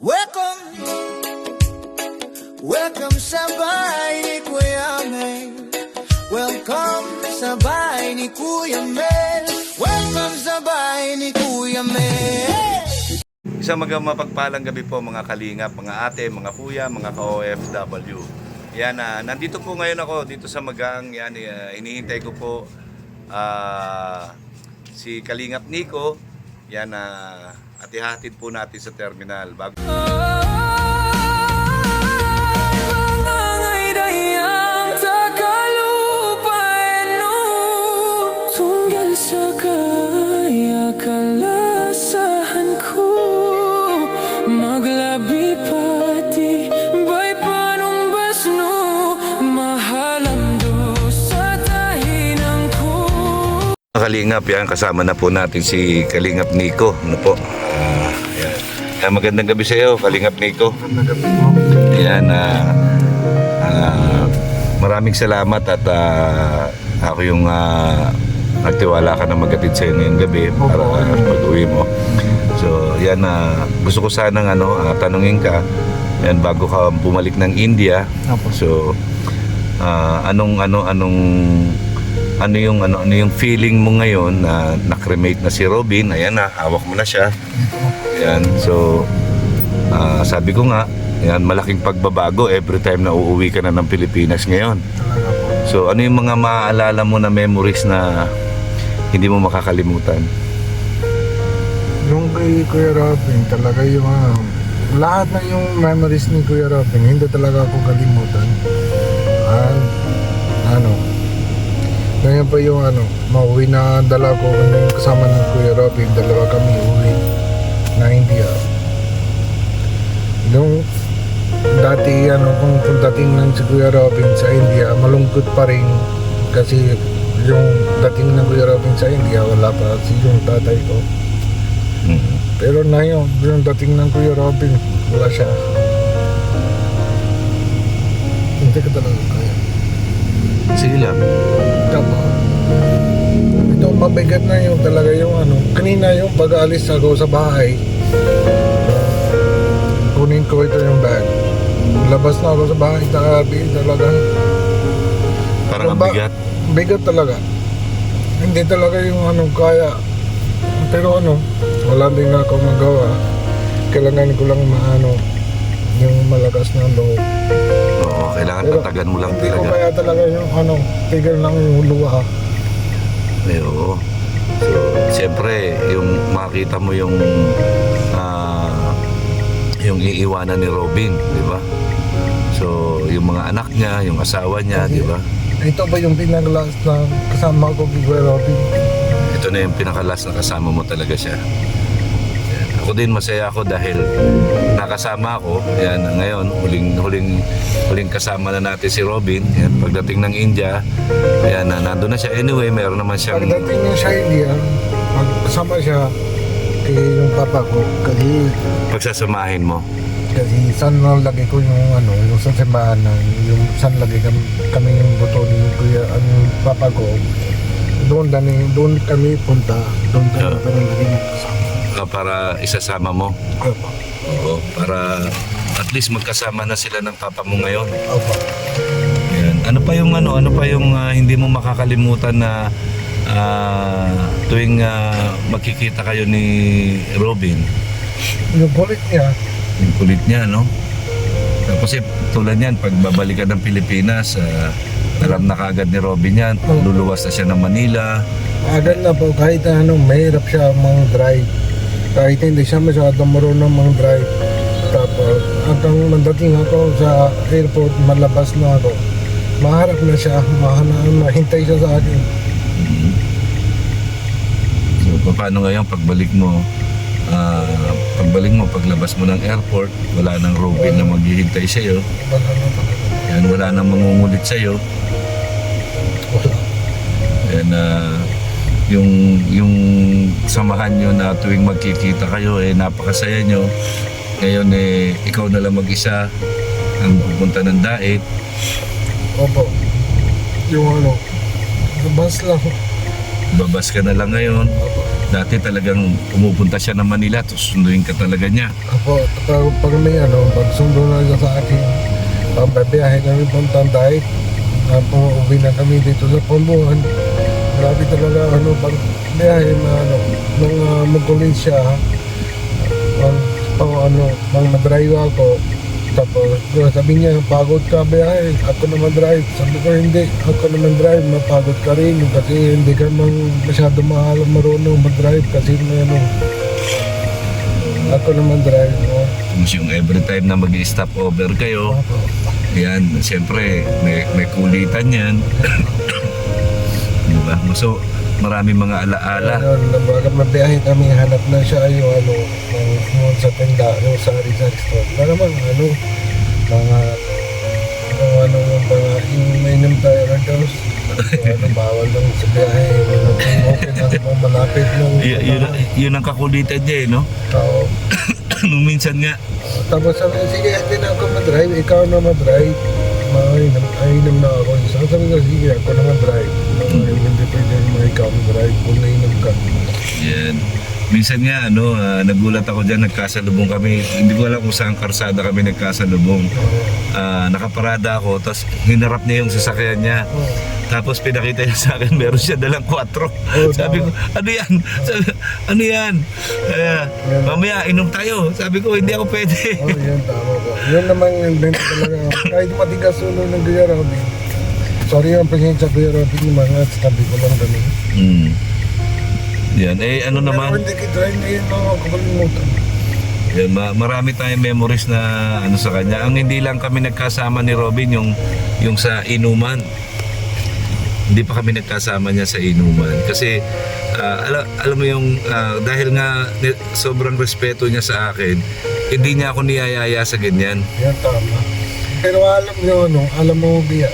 Welcome, welcome sa bahay ni Kuya Mel. Welcome sa bahay ni Kuya Mel. Welcome sa bahay ni Kuya Mel. Isang mapagpalang gabi po mga kalingap, mga ate, mga kuya, mga ka-OFW. Yan, nandito po ngayon ako dito sa Magang. Yan, inihintay ko po si Kalingap Nico. Yan, at ihatid po natin sa terminal bago. Kalingap, yan, kasama na po natin si Kalingap Nico. Ano po? Yan. Magandang gabi sa iyo, Kalingap Nico. Magandang gabi po. Yan, maraming salamat at ako yung nagtiwala ka na maghatid sa iyo ngayong gabi para pag-uwi mo. So, yan, gusto ko sanang tanungin ka yan bago ka bumalik ng India. So, ano yung feeling mo ngayon na na-cremate na si Robin? Ayan na, hawak mo na siya. Ayan, so sabi ko nga, ayan, malaking pagbabago every time na uuwi ka na ng Pilipinas ngayon. So ano yung mga maaalala mo na memories na hindi mo makakalimutan? Yung kay Kuya Robin, talaga yung lahat na yung memories ni Kuya Robin, hindi talaga ako kalimutan. Ngayon pa yung mauwi na dala ko yung kasama ng Kuya Robin, dalawa kami uwi na India. Yung dati kung dating ng si Kuya Robin sa India, malungkot pa rin kasi yung dating ng Kuya Robin sa India, wala pa si yung tatay ko. Pero na yung dating ng Kuya Robin, wala siya. Hindi ka talaga kaya. Sige lang. Ito mabigat na yung talaga yung kanina yung pag-aalis ako sa bahay, kunin ko ito yung bag, labas na ako sa bahay, talaga Parang ang bigat talaga, hindi talaga yung kaya, pero wala din na ako magawa, kailangan ko lang yung malakas na loob. Oo, kailangan tatagan mo lang hindi talaga. Hindi ko kaya talaga yung tigil lang yung luha. Oo. So, siyempre, yung makita mo yung iiwanan ni Robin, di ba? So, yung mga anak niya, yung asawa niya, di ba? Ito ba yung pinakalas na kasama ko kay Kuya Robin? Ito na yung pinakalas na kasama mo talaga siya. Yan. Ako din masaya ako dahil nakasama ako. Yan, ngayon, huling kasama na natin si Robin. Yan, pagdating ng India, yan, nandun na siya. Anyway, meron naman siyang... Pagdating niya sa India, magkasama siya kay yung papa ko. Kasi Pagsasamahin mo. saan lagi ko yung yung sa simbahan na yung saan lagi kami yung buto ni Kuya, yung papa ko. Doon kami punta. Doon kami lagi magkasama. Para isasama mo. Opo. Oo, para at least magkasama na sila ng papa mo ngayon. Opo. Yan. Ano pa yung hindi mo makakalimutan na tuwing magkikita kayo ni Robin? Yung kulit niya. Yung kulit niya, no? Kasi tulad niyan, pag babalik ka ng Pilipinas, alam na kaagad ni Robin yan, luluwas na siya ng Manila. Agad na po, kahit mahirap siya mang-drive. Kahit hindi siya masyadong marunong mang-drive. Tapos, hanggang mandating ako sa airport, malabas na ako. Maharap na siya, mahintay siya sa akin. So, paano ngayon pagbalik mo, paglabas mo ng airport, wala nang Robin na maghihintay sa'yo. Yan, wala nang mangungulit sa'yo. Yan, yung samahan nyo na tuwing magkikita kayo, napakasaya nyo. Ngayon, ikaw na lang mag-isa ang pupunta ng daet. Opo. Yung labas lang. Babas ka na lang ngayon. Dati talagang pumupunta siya ng Manila, tapos sunduin ka talaga niya. Ako, pag may pag sundo na siya sa akin, pagbabiyahe kami puntang dahil, uwi na kami dito sa Pambuhan. Grabe talaga, pag biyahe na, nung mag-college siya, pag na-drive ako, tapos sabi niya, pagod ka biyahe, ako na mag-drive. Sabi ko, hindi, ako na mag-drive, mapagod ka rin kasi hindi ka masyado marunong mag-drive kasi ako na mag-drive. Tapos yung every time na mag-stop over kayo, yan, siyempre, may kulitan yan. Diba? So, marami mga alaala. Baga mabiyahe kami, hanap na siya yung sa tenda, yung sari-sari store. Na naman, mga mainim tayo na Diyos. Bawal lang sa biyahe. Okay lang, malapit lang. Yun ang kakulitan niya no? Oo. Nung minsan nga. Tapos sabi, sige, hindi na ako mag-drive, ikaw na mag-drive. Mainam na ako. Sabi ko, sige, ako na mag-drive. Hindi pwede naman ikaw mag-drive kung nainom ka. Yan. Minsan nga, nagulat ako dyan, nagkasalubong kami. Hindi ko alam kung saan karsada kami nagkasalubong. Nakaparada ako, tapos hinarap niya yung sasakyan niya. Tapos pinakita niya sa akin, meron siya dalang 4. Sabi ko, ano yan? Sabi, ano yan? Mamaya, inom tayo. Sabi ko, hindi ako pwede. Yan, tama ba. Yun naman yung bento talaga. Kahit matigas ulo ng Kuya Robin. Sorry ang pasensya Kuya Robin, mga sabi ko lang ganun. Yan, naman. Pero hindi kita ngayon makakalimutan. Yan, marami tayong memories na sa kanya. Ang hindi lang kami nagkasama ni Robin, yung sa inuman. Hindi pa kami nagkasama niya sa inuman. Kasi, alam mo yung, dahil nga sobrang respeto niya sa akin, hindi niya ako niyayaya sa ganyan. Yan, tama. Pero alam mo, Bia,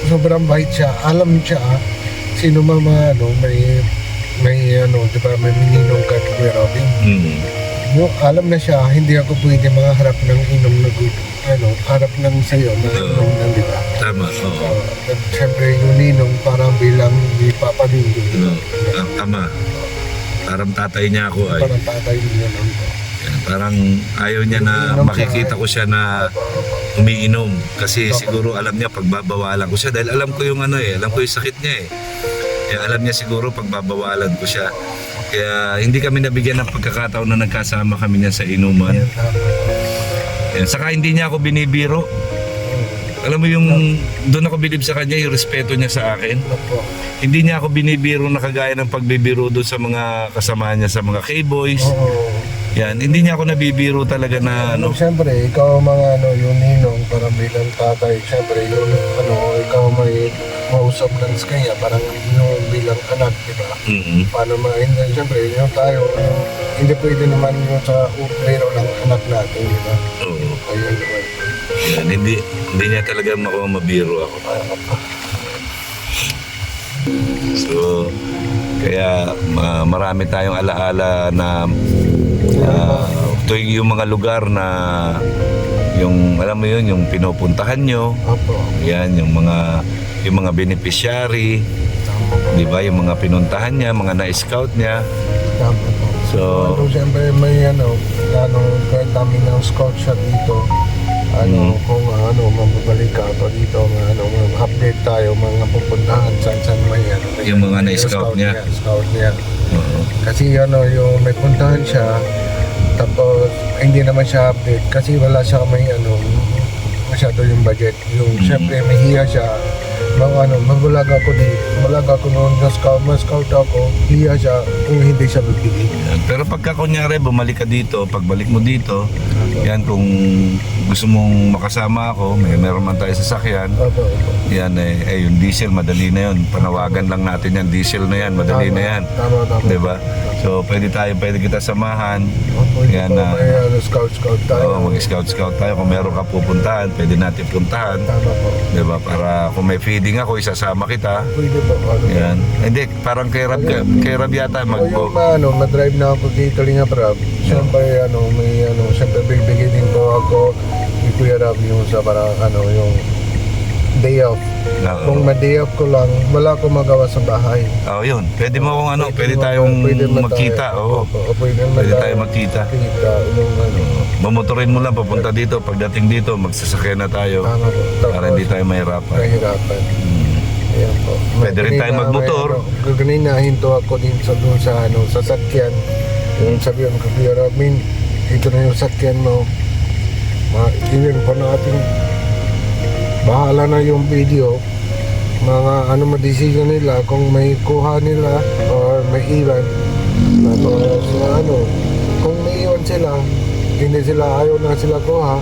sobrang bait siya. Alam siya, sino may di ba, may mininong ka kay Robin. Alam na siya, hindi ako pwede makaharap ng inom na harap ng sayo na inom na, di ba? Tama, oo. Siyempre yung ninong parang bilang di papadindi. Tama. Parang tatay niya ako ay. Parang tatay niya lang ko. Parang ayaw niya na makikita ko siya na umiinom kasi siguro alam niya pagbabawalan ko siya dahil alam ko yung alam ko yung sakit niya Kaya alam niya siguro pagbabawalan ko siya. Kaya hindi kami nabigyan ng pagkakataon na nagkasama kami niya sa inuman. Yan. Saka hindi niya ako binibiro. Alam mo yung doon ako bilib sa kanya, yung respeto niya sa akin. Hindi niya ako binibiro na kagaya ng pagbibiro doon sa mga kasama niya sa mga K-boys. Yan, hindi niya ako nabibiro talaga na Siyempre, ikaw yung ninong parang bilang tatay. Siyempre, ikaw may mausap ng kanya, parang yung bilang anak, di ba? Paano siyempre, yung tayo, hindi pwede naman yung sa biro ng anak natin, di ba? Oo. Ayun naman. Yan, hindi niya talaga mabiro ako. So, kaya marami tayong alaala na tuwing yung mga lugar na yung alam mo yun, yung pinupuntahan nyo. Yan, yung mga beneficiary, di ba, yung mga pinuntahan niya, mga na-scout niya. So, siyempre may kahit dami ng scout siya dito. Kung mababalik ka pa dito, update tayo, mga pupuntahan, saan may yung mga na-scout niya. Scout niya. Kasi yung may puntahan siya, tapos hindi naman siya update kasi wala siya masyado yung budget. Yung siyempre may hiya siya. Mabulag ako noon na scout ako, hiya siya kung hindi siya bibili. Pero pagka kunyari bumalik ka dito, pagbalik mo dito, yan, kung gusto mong makasama ako, meron man tayo sasakyan. Yan yung diesel, madali na yun. Panawagan lang natin yan, diesel na yan, madali na yan. Tama. Diba? So pwede kita samahan. Yan na. Scout tayo. Mag-scout tayo. Kung meron ka pupuntahan, pwede natin puntahan. Tama po. Diba? Para kung may feeding ako, isasama kita. Pwede po. Yan. Hindi, parang kay Rab yata yung madrive na ako dito Linga Prab. Siyempre siyempre bibigyan din po ako ni Kuya Rab yung sa parang yung day off. Oo. Kung ma-day off ko lang, wala akong magawa sa bahay. Oh, yun. Pwede mo kung ano, pwede tayong magkita. Oo. Pwede Tayo magkita. Kita, yung ano. Mamotorin mo lang papunta dito. Pagdating dito, magsasakyan na tayo. Tama po. Para hindi tayo mahirapan. Kahirapan. Ayan po. Pwede rin tayo magmotor. Ganina, hinto ako din sa doon sa ano, sa sakyan. Yung sabihan ko, Kuya Robin, ito na yung sakyan mo. Iwan pa natin. Bahala na yung video. Mga ano madesisyon nila kung may kuha nila or may iwan. Tapos ano, kung may iwan sila, hindi sila ayaw na sila kuha,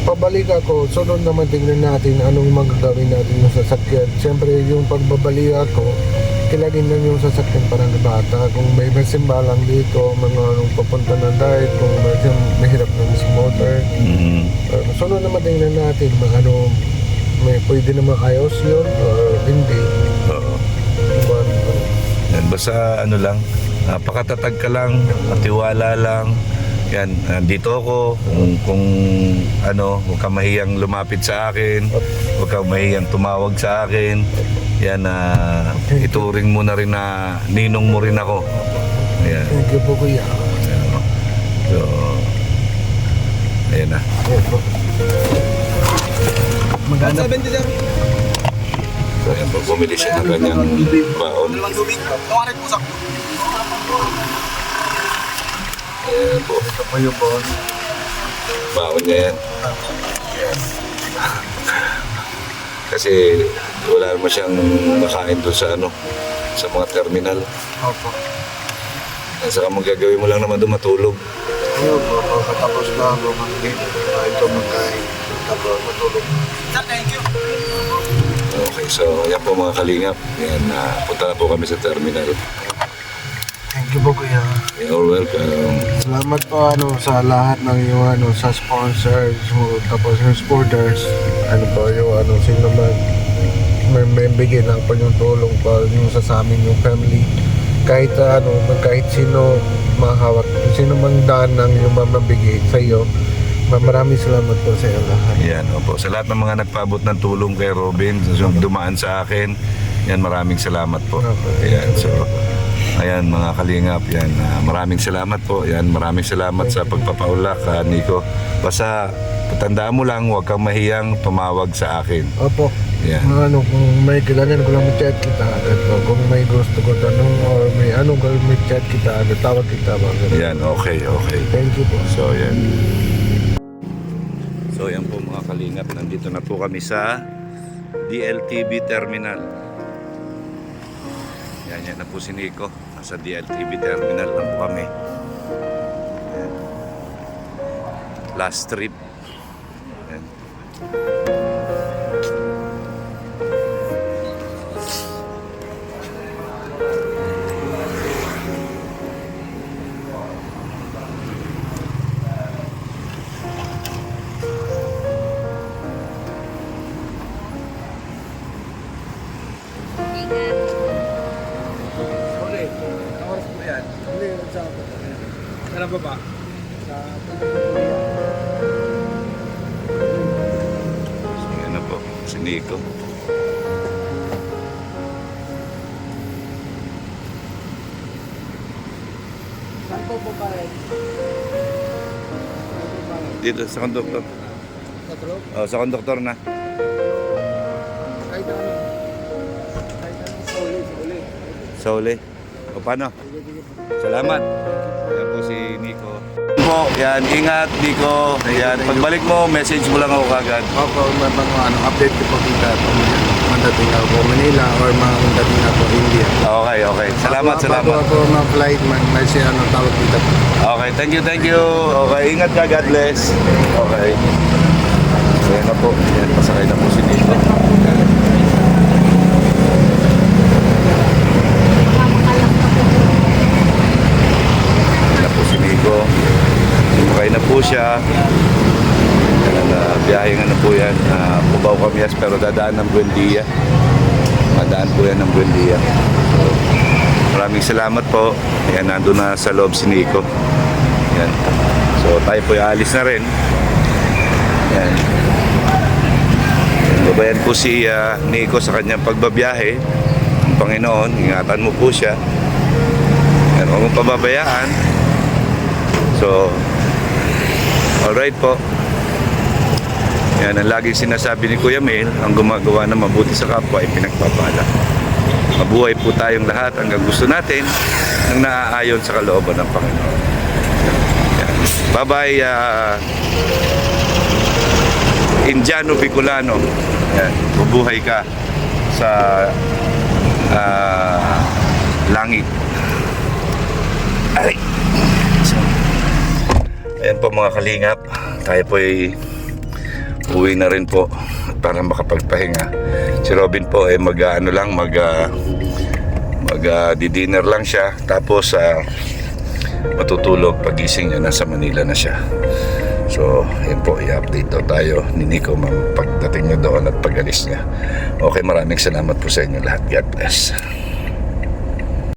pabalik ako, sunod naman tingnan natin anong magagawin natin yung sasakyan. Siyempre yung pagbabalik ako, kilagin na yung sasakyan parang bata. Kung may masimbalang dito, mga anong papunta na diet, kung mahirap na sa motor. Sunod naman tingnan natin ano, may pwede naman ayos yun or hindi. Oo. Diba? Yan, basta ano lang, pakatatag ka lang, tiwala lang. Yan, dito ako. Kung ano, huwag kang mahiyang lumapit sa akin. Huwag kang mahiyang tumawag sa akin. Yan, ituring mo na rin na ninong mo rin ako. Yan. Thank you po, Kuya. So, ayan na. Ayan po. Maganda. So, ayan po, bumili siya ng kanyang baon. Ayan po. Ito po yung boss. Baon niya yan. Kasi wala naman siyang makain doon sa ano, sa mga terminal. Opo. At saka magagawin mo lang naman doon matulog. Ayun po, pagkatapos na ako mag-game, ito magkain. Tapos matulog. Okay, so yan po mga kalingap. Yan, punta na po kami sa terminal. Thank you po, Kuya. You're welcome. Salamat po sa lahat ng yung sa sponsors mo, tapos yung supporters. Ano po yung sino man may bigyan lang po yung tulong pa yung sa amin yung family. Kahit kahit sino mahawak, sino mang daan ng yung mamabigay sa iyo. Maraming salamat po sa iyo lahat. Yan, opo. Sa lahat ng mga nagpaabot ng tulong kay Robin, so, dumaan sa akin, yan, maraming salamat po. Ayan, so, ayan mga kalingap, yan, maraming salamat po. Yan, maraming salamat sa pagpapaulak, Nico. Basta, tandaan mo lang, huwag kang mahiyang tumawag sa akin. Opo. Yan. Kung may kailangan ko lang mag-chat kita agad po. Kung may gusto ko tanong or may may chat kita agad, tawag kita agad. Yan, okay. Thank you po. So, yan. So, yan po mga kalingap. Nandito na po kami sa DLTV Terminal. Yan na po si Nico. Nasa DLTV Terminal lang po kami. Yan. Last trip. Yan. Ano ba? Yan na po si Nico. Saan po po pare? Dito sa konduktor. Sa truck? Oh, sa konduktor na. Kahit ano? Kahit ano? Uli. Sa uli. O paano? Salamat. Yan po si Nico. Po, yan, ingat Nico. Yan, pagbalik mo, message mo lang ako kagad. Opo, may mga update ko po kita kung mandating ako Manila or mandating ako India. Okay. Salamat. Bago ako ma-flight, may tawag kita po. Okay, thank you. Okay, ingat ka, God bless. Okay. So, yan na po. Yan, pasakay na po si Nico. Yan na po si Nico. Sumakay na po siya. Biyahe nga na po yan. Cubao Camias pero dadaan ng Buendia. Dadaan po yan ng Buendia. So, maraming salamat po. Yan, nandun na sa loob si Nico. Yan. So tayo po aalis na rin. Yan. Gabayan po si Nico sa kanyang pagbabiyahe. Ang Panginoon, ingatan mo po siya. Yan, huwag mong pababayaan. So, alright po. Yan ang laging sinasabi ni Kuya Mel, ang gumagawa ng mabuti sa kapwa ay pinagpapala. Mabuhay po tayong lahat hanggang gusto natin ng naaayon sa kalooban ng Panginoon. Yan. Bye-bye, Indiano Bicolano. Yan. Bubuhay ka sa langit. Ay. So, ayan po mga kalingap, tayo po ay uwi na rin po para makapagpahinga. Si Robin po ay di-dinner lang siya, tapos matutulog. Pagising niya nasa Manila na siya. So yan po, i-update daw tayo ni Nico pagdating niya doon at pag-alis niya. Okay, maraming salamat po sa inyo lahat. God bless.